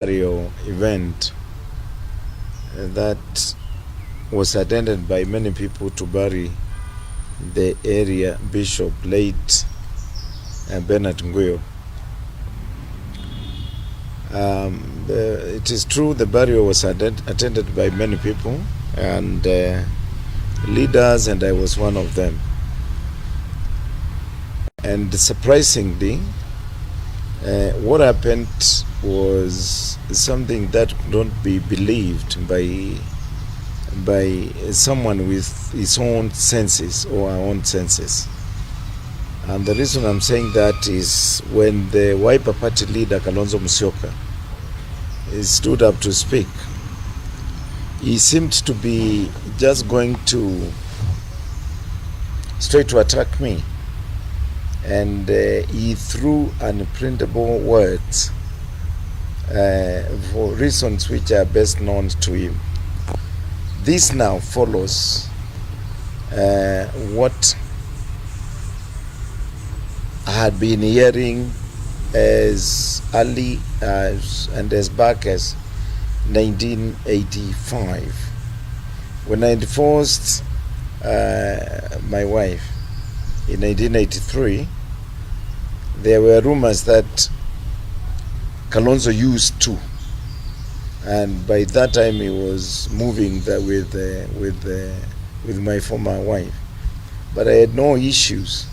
burial event that was attended by many people to bury the area bishop, late Bernard Nguyo. It is true the burial was attended by many people and leaders, and I was one of them. And surprisingly, what happened was something that don't be believed by someone with his own senses or our own senses. And the reason I'm saying that is when the Wiper Party leader Kalonzo Musyoka stood up to speak, he seemed to be just going to straight to attack me, and he threw unprintable words for reasons which are best known to him. This now follows what I had been hearing as early as and as back as 1985, when I divorced my wife in 1983. There were rumors that Kalonzo used to, and by that time he was moving with my former wife, but I had no issues,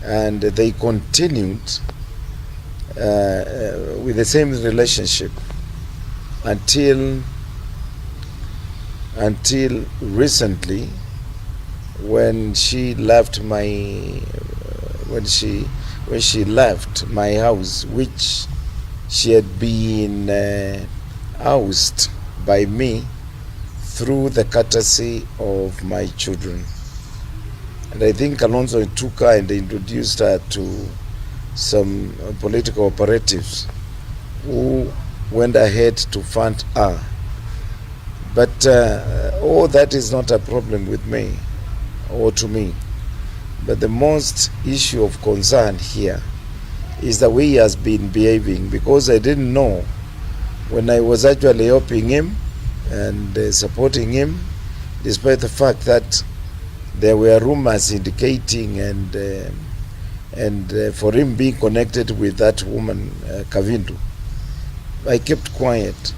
and they continued with the same relationship until recently, when she left when she left my house, which she had been housed by me through the courtesy of my children. And I think Kalonzo took her and introduced her to some political operatives who went ahead to fund her. But all that is not a problem with me or to me. But the most issue of concern here is the way he has been behaving, because I didn't know when I was actually helping him and supporting him, despite the fact that there were rumors indicating and for him being connected with that woman, Kavindu. I kept quiet.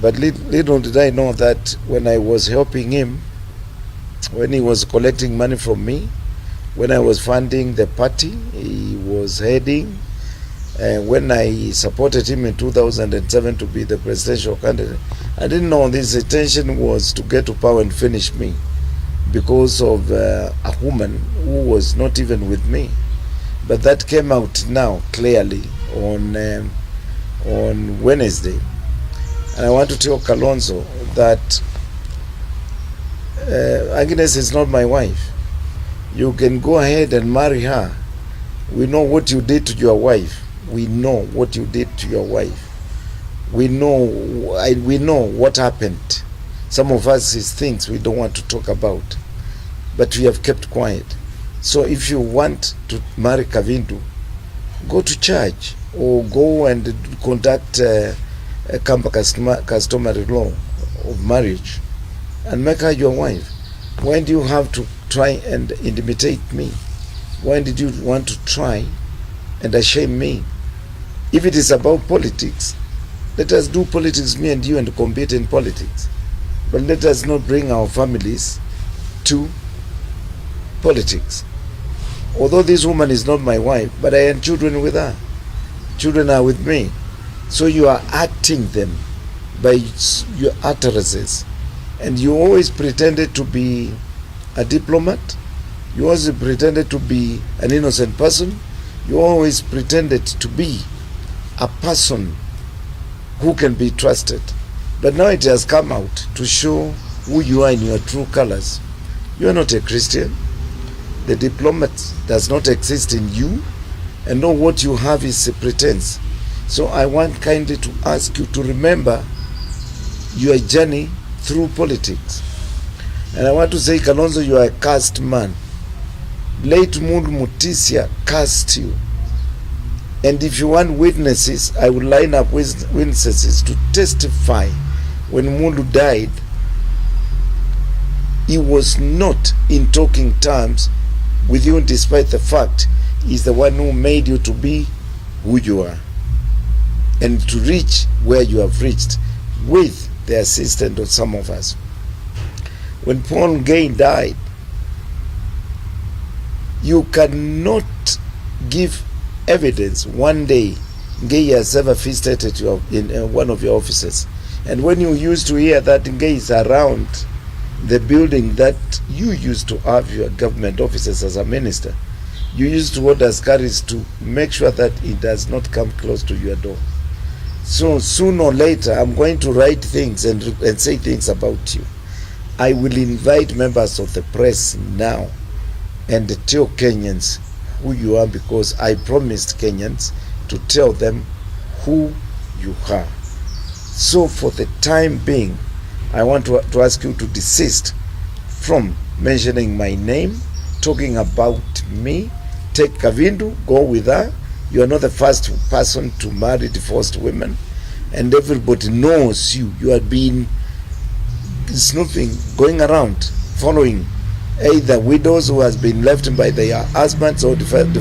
But little did I know that when I was helping him, when he was collecting money from me, when I was funding the party he was heading, when I supported him in 2007 to be the presidential candidate, I didn't know this intention was to get to power and finish me because of a woman who was not even with me. But that came out now clearly on Wednesday. And I want to tell Kalonzo that Agnes is not my wife. You can go ahead and marry her. We know what you did to your wife. We know what you did to your wife. We know what happened. Some of us is things we don't want to talk about, but we have kept quiet. So if you want to marry Kavindu, go to church or go and conduct a customary law of marriage and make her your wife. Why do you have to try and intimidate me? Why did you want to try and shame me? If it is about politics, let us do politics, me and you, and compete in politics. But let us not bring our families to politics. Although this woman is not my wife, but I have children with her. Children are with me. So you are acting them by your utterances. And you always pretended to be a diplomat. You always pretended to be an innocent person. You always pretended to be a person who can be trusted. But now it has come out to show who you are in your true colors. You are not a Christian. The diplomat does not exist in you, and know what you have is a pretense. So I want kindly to ask you to remember your journey through politics. And I want to say, Kalonzo, you are a cursed man. Late Mood Mutisia cursed you. And if you want witnesses, I will line up with witnesses to testify. When Mulu died, he was not in talking terms with you, despite the fact he's the one who made you to be who you are and to reach where you have reached with the assistance of some of us. When Paul Gay died, you cannot give evidence one day Gay has ever visited in one of your offices. And when you used to hear that Gay is around the building that you used to have your government offices as a minister, you used to order askaris to make sure that it does not come close to your door. So sooner or later, I'm going to write things and say things about you. I will invite members of the press now and tell Kenyans who you are, because I promised Kenyans to tell them who you are. So for the time being, I want to ask you to desist from mentioning my name, talking about me. Take Kavindu, go with her. You are not the first person to marry divorced women, and everybody knows you. You have been snooping, going around, following either widows who has been left by their husbands or